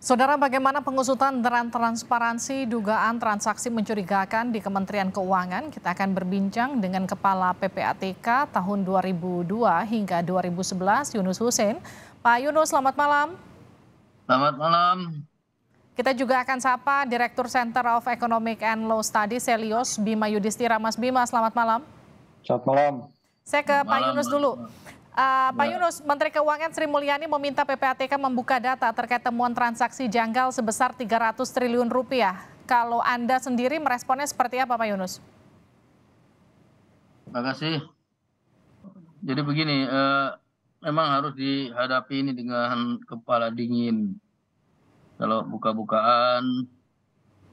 Saudara, bagaimana pengusutan dan transparansi dugaan transaksi mencurigakan di Kementerian Keuangan? Kita akan berbincang dengan Kepala PPATK tahun 2002 hingga 2011, Yunus Hussein. Pak Yunus, selamat malam. Selamat malam. Kita juga akan sapa Direktur Center of Economic and Law Studies, Selyos Bima Yudhistira. Mas Bima, selamat malam. Selamat malam. Saya ke Pak Yunus dulu. Pak Yunus, Menteri Keuangan Sri Mulyani meminta PPATK membuka data terkait temuan transaksi janggal sebesar 300 triliun rupiah. Kalau Anda sendiri meresponnya seperti apa, Pak Yunus? Terima kasih. Jadi begini, memang harus dihadapi ini dengan kepala dingin. Kalau buka-bukaan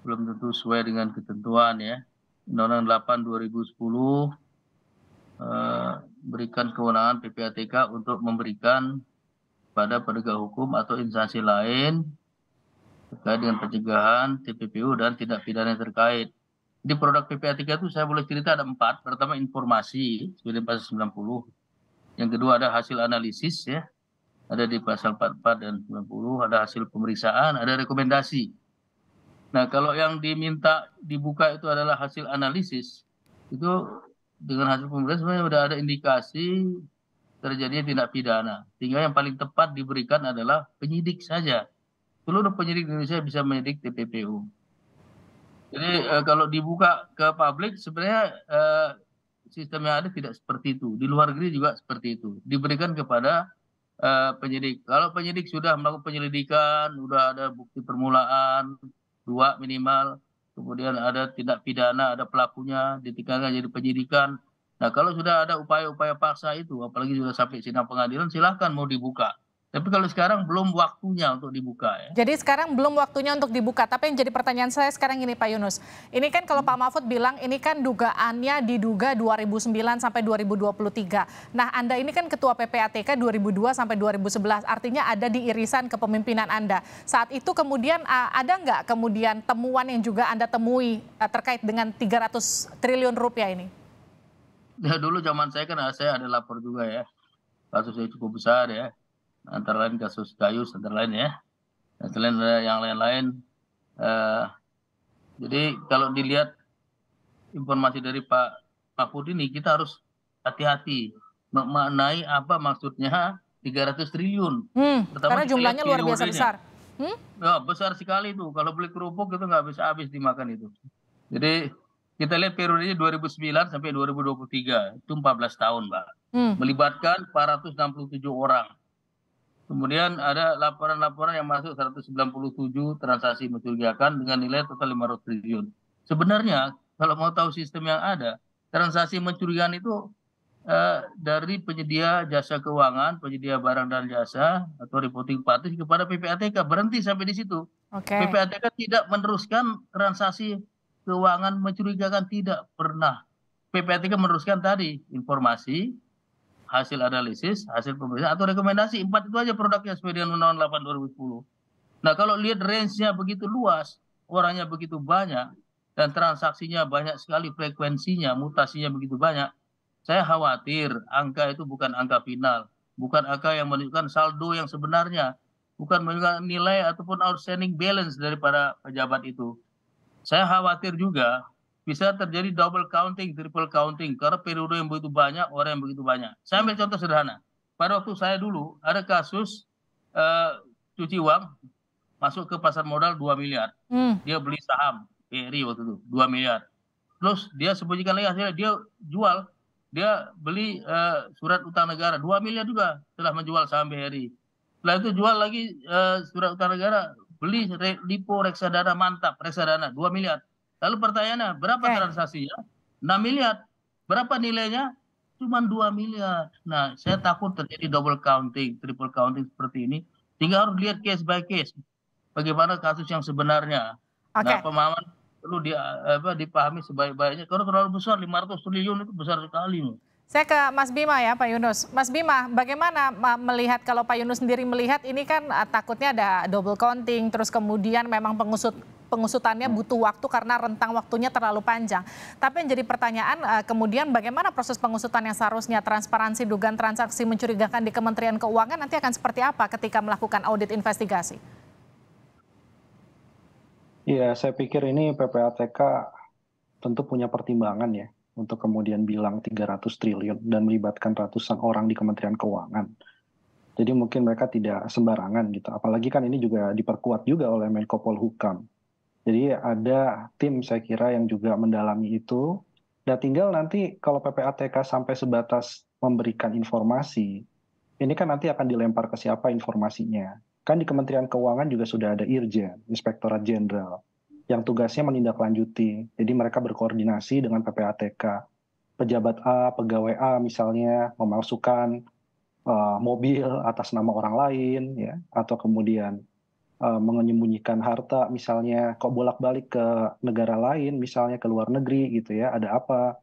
belum tentu sesuai dengan ketentuan ya. Undang-Undang 8 2010 berikan kewenangan PPATK untuk memberikan pada penegak hukum atau instansi lain terkait dengan pencegahan, TPPU, dan tindak pidana terkait. Di produk PPATK itu saya boleh cerita ada 4. Pertama, informasi, seperti pasal 90. Yang kedua ada hasil analisis ya, ada di pasal 44 dan 90, ada hasil pemeriksaan, ada rekomendasi. Nah, kalau yang diminta dibuka itu adalah hasil analisis, itu dengan hasil pemeriksaan sebenarnya sudah ada indikasi terjadinya tindak pidana. Sehingga yang paling tepat diberikan adalah penyidik saja. Seluruh penyidik di Indonesia bisa menyidik TPPU. Jadi kalau dibuka ke publik sebenarnya sistem yang ada tidak seperti itu. Di luar negeri juga seperti itu. Diberikan kepada penyidik. Kalau penyidik sudah melakukan penyelidikan, sudah ada bukti permulaan, 2 minimal, kemudian ada tindak pidana, ada pelakunya, ditingkatkan jadi penyidikan. Nah, kalau sudah ada upaya-upaya paksa itu, apalagi sudah sampai sidang pengadilan, silahkan mau dibuka. Tapi kalau sekarang belum waktunya untuk dibuka ya. Jadi sekarang belum waktunya untuk dibuka. Tapi yang jadi pertanyaan saya sekarang ini, Pak Yunus. Ini kan kalau Pak Mahfud bilang ini kan dugaannya diduga 2009 sampai 2023. Nah, Anda ini kan Ketua PPATK 2002 sampai 2011. Artinya ada di irisan kepemimpinan Anda. Saat itu kemudian ada nggak kemudian temuan yang juga Anda temui terkait dengan 300 triliun rupiah ini? Ya dulu zaman saya kan saya ada lapor juga ya. Kasusnya cukup besar ya. Antara lain kasus Gayus, antara lain ya. Dan selain ada yang lain-lain. Jadi kalau dilihat informasi dari Pak Mahfud ini, kita harus hati-hati memaknai apa maksudnya 300 triliun. Karena jumlahnya luar biasa besar. Ya, besar sekali itu. Kalau beli kerupuk itu nggak bisa habis dimakan itu. Jadi kita lihat periodenya 2009 sampai 2023. Itu 14 tahun, Mbak. Melibatkan 467 orang. Kemudian ada laporan-laporan yang masuk 197 transaksi mencurigakan dengan nilai total 500 triliun. Sebenarnya kalau mau tahu sistem yang ada, transaksi mencurigakan itu dari penyedia jasa keuangan, penyedia barang dan jasa atau reporting parties kepada PPATK. Berhenti sampai di situ. PPATK tidak meneruskan transaksi keuangan mencurigakan, tidak pernah. PPATK meneruskan tadi informasi, hasil analisis, hasil pemeriksaan, atau rekomendasi. 4 itu aja produknya sesuai dengan Undang-Undang 8 2010. Nah, kalau lihat range-nya begitu luas, orangnya begitu banyak, dan transaksinya banyak sekali, frekuensinya, mutasinya begitu banyak, saya khawatir angka itu bukan angka final, bukan angka yang menunjukkan saldo yang sebenarnya, bukan menunjukkan nilai ataupun outstanding balance daripada pejabat itu. Saya khawatir juga bisa terjadi double counting, triple counting, karena periode yang begitu banyak, orang yang begitu banyak. Saya ambil contoh sederhana. Pada waktu saya dulu, ada kasus cuci uang, masuk ke pasar modal 2 miliar. Dia beli saham, BRI waktu itu, 2 miliar. Terus dia sembunyikan lagi hasilnya, dia jual, dia beli surat utang negara, 2 miliar juga setelah menjual saham BRI. Setelah itu jual lagi surat utang negara, beli Lipo Reksadana Mantap, Reksadana 2 miliar. Lalu pertanyaannya, berapa transaksinya? 6 miliar. Berapa nilainya? Cuma 2 miliar. Nah, saya takut terjadi double counting, triple counting seperti ini. Sehingga harus lihat case by case. Bagaimana kasus yang sebenarnya. Nah, pemahaman perlu dipahami sebaik-baiknya. Kalau terlalu besar, 500 triliun itu besar sekali. Saya ke Mas Bima ya, Pak Yunus. Mas Bima, bagaimana melihat, kalau Pak Yunus sendiri melihat ini kan takutnya ada double counting, terus kemudian memang pengusutannya butuh waktu karena rentang waktunya terlalu panjang. Tapi yang jadi pertanyaan kemudian bagaimana proses pengusutan yang seharusnya transparansi dugaan transaksi mencurigakan di Kementerian Keuangan nanti akan seperti apa ketika melakukan audit investigasi? Iya, saya pikir ini PPATK tentu punya pertimbangan ya untuk kemudian bilang 300 triliun dan melibatkan ratusan orang di Kementerian Keuangan. Jadi mungkin mereka tidak sembarangan gitu. Apalagi kan ini juga diperkuat juga oleh Menko Polhukam. Jadi ada tim saya kira yang juga mendalami itu. Dan tinggal nanti kalau PPATK sampai sebatas memberikan informasi, ini kan nanti akan dilempar ke siapa informasinya. Kan di Kementerian Keuangan juga sudah ada Irjen, Inspektorat Jenderal, yang tugasnya menindaklanjuti. Jadi mereka berkoordinasi dengan PPATK. Pejabat A, pegawai A misalnya memasukkan mobil atas nama orang lain, ya, atau kemudian menyembunyikan harta, misalnya kok bolak-balik ke negara lain, misalnya ke luar negeri gitu ya, ada apa.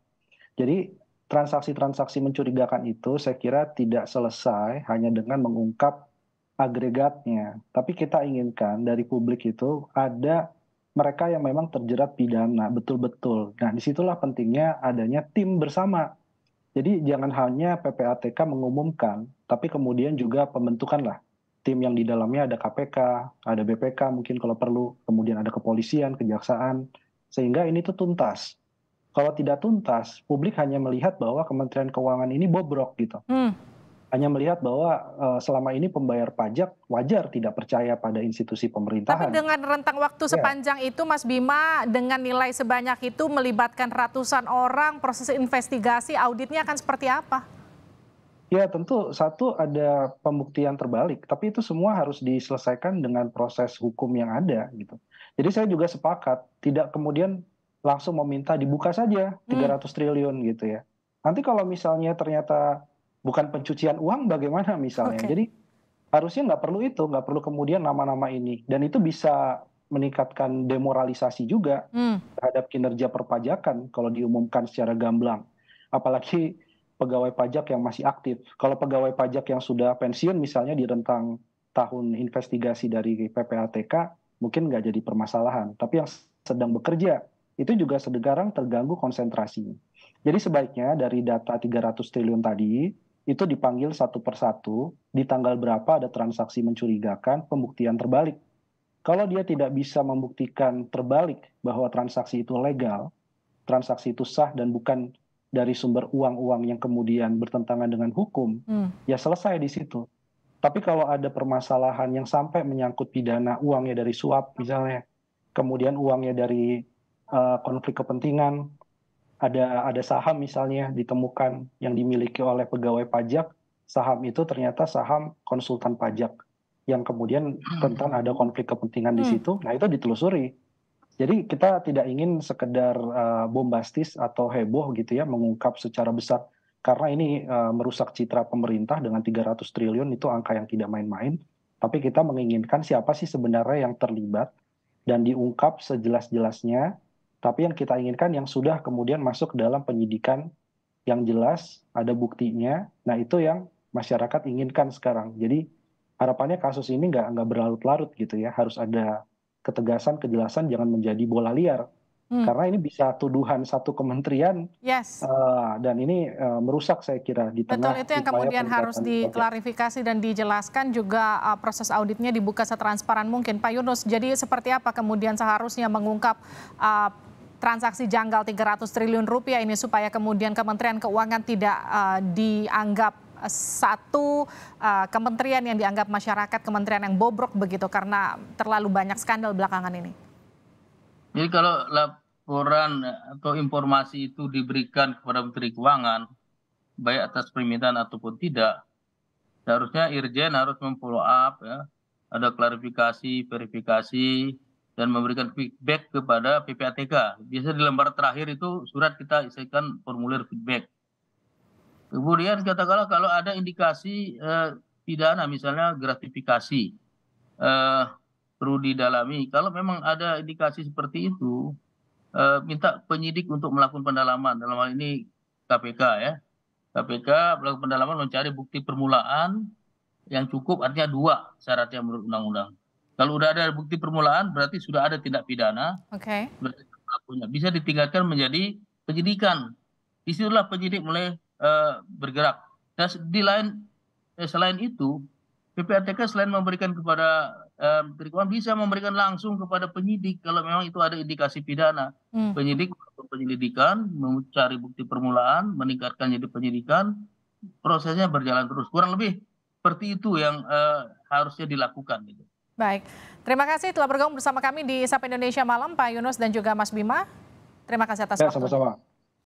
Jadi transaksi-transaksi mencurigakan itu saya kira tidak selesai hanya dengan mengungkap agregatnya. Tapi kita inginkan dari publik itu ada mereka yang memang terjerat pidana betul-betul. Nah, disitulah pentingnya adanya tim bersama. Jadi jangan hanya PPATK mengumumkan, tapi kemudian juga pembentukan lah tim yang di dalamnya ada KPK, ada BPK mungkin kalau perlu, kemudian ada kepolisian, kejaksaan, sehingga ini tuh tuntas. Kalau tidak tuntas, publik hanya melihat bahwa Kementerian Keuangan ini bobrok gitu. Hanya melihat bahwa selama ini pembayar pajak wajar tidak percaya pada institusi Tapi pemerintahan. dengan rentang waktu Ya. sepanjang itu, Mas Bima, dengan nilai sebanyak itu melibatkan ratusan orang, proses investigasi, auditnya akan seperti apa? Ya tentu satu ada pembuktian terbalik, tapi itu semua harus diselesaikan dengan proses hukum yang ada gitu. Jadi saya juga sepakat, tidak kemudian langsung meminta dibuka saja 300 triliun gitu ya. Nanti kalau misalnya ternyata bukan pencucian uang bagaimana misalnya. Oke. Jadi harusnya nggak perlu itu, nggak perlu kemudian nama-nama ini. Dan itu bisa meningkatkan demoralisasi juga terhadap kinerja perpajakan kalau diumumkan secara gamblang. Apalagi pegawai pajak yang masih aktif. Kalau pegawai pajak yang sudah pensiun misalnya di rentang tahun investigasi dari PPATK, mungkin nggak jadi permasalahan. Tapi yang sedang bekerja, itu juga sekarang terganggu konsentrasinya. Jadi sebaiknya dari data 300 triliun tadi, itu dipanggil satu persatu, di tanggal berapa ada transaksi mencurigakan, pembuktian terbalik. Kalau dia tidak bisa membuktikan terbalik bahwa transaksi itu legal, transaksi itu sah dan bukan dari sumber uang-uang yang kemudian bertentangan dengan hukum, ya selesai di situ. Tapi kalau ada permasalahan yang sampai menyangkut pidana, uangnya dari suap misalnya, kemudian uangnya dari konflik kepentingan, ada saham misalnya ditemukan yang dimiliki oleh pegawai pajak, saham itu ternyata saham konsultan pajak yang kemudian rentan ada konflik kepentingan di situ, nah itu ditelusuri. Jadi kita tidak ingin sekedar bombastis atau heboh gitu ya mengungkap secara besar karena ini merusak citra pemerintah dengan 300 triliun itu angka yang tidak main-main. Tapi kita menginginkan siapa sih sebenarnya yang terlibat dan diungkap sejelas-jelasnya. Tapi yang kita inginkan yang sudah kemudian masuk dalam penyidikan yang jelas, ada buktinya. Nah itu yang masyarakat inginkan sekarang. Jadi harapannya kasus ini nggak berlarut-larut gitu ya. Harus ada ketegasan, kejelasan, jangan menjadi bola liar. Karena ini bisa tuduhan satu kementerian dan ini merusak saya kira di tengah. Betul, itu yang kemudian harus diklarifikasi dan dijelaskan juga proses auditnya dibuka setransparan mungkin. Pak Yunus, jadi seperti apa kemudian seharusnya mengungkap transaksi janggal 300 triliun rupiah ini supaya kemudian Kementerian Keuangan tidak dianggap satu kementerian yang dianggap masyarakat kementerian yang bobrok begitu karena terlalu banyak skandal belakangan ini. Jadi kalau laporan atau informasi itu diberikan kepada Menteri Keuangan, baik atas permintaan ataupun tidak, seharusnya Irjen harus memfollow up, ya, ada klarifikasi, verifikasi, dan memberikan feedback kepada PPATK. Biasa di lembar terakhir itu surat kita isikan formulir feedback. Kemudian katakanlah kalau ada indikasi pidana, misalnya gratifikasi, perlu didalami. Kalau memang ada indikasi seperti itu, minta penyidik untuk melakukan pendalaman. Dalam hal ini KPK ya. KPK melakukan pendalaman mencari bukti permulaan yang cukup, artinya 2 syaratnya menurut undang-undang. Kalau udah ada bukti permulaan berarti sudah ada tindak pidana. Oke. Pelakunya bisa ditingkatkan menjadi penyidikan. Disitulah penyidik mulai bergerak. Dan selain itu, PPATK selain memberikan kepada Menteri Keuangan bisa memberikan langsung kepada penyidik kalau memang itu ada indikasi pidana. Penyidik penyelidikan, mencari bukti permulaan, meningkatkan jadi penyidikan, prosesnya berjalan terus. Kurang lebih seperti itu yang harusnya dilakukan. Gitu. Baik, terima kasih telah bergabung bersama kami di Sapa Indonesia Malam, Pak Yunus dan juga Mas Bima. Terima kasih atas waktu. Sama-sama.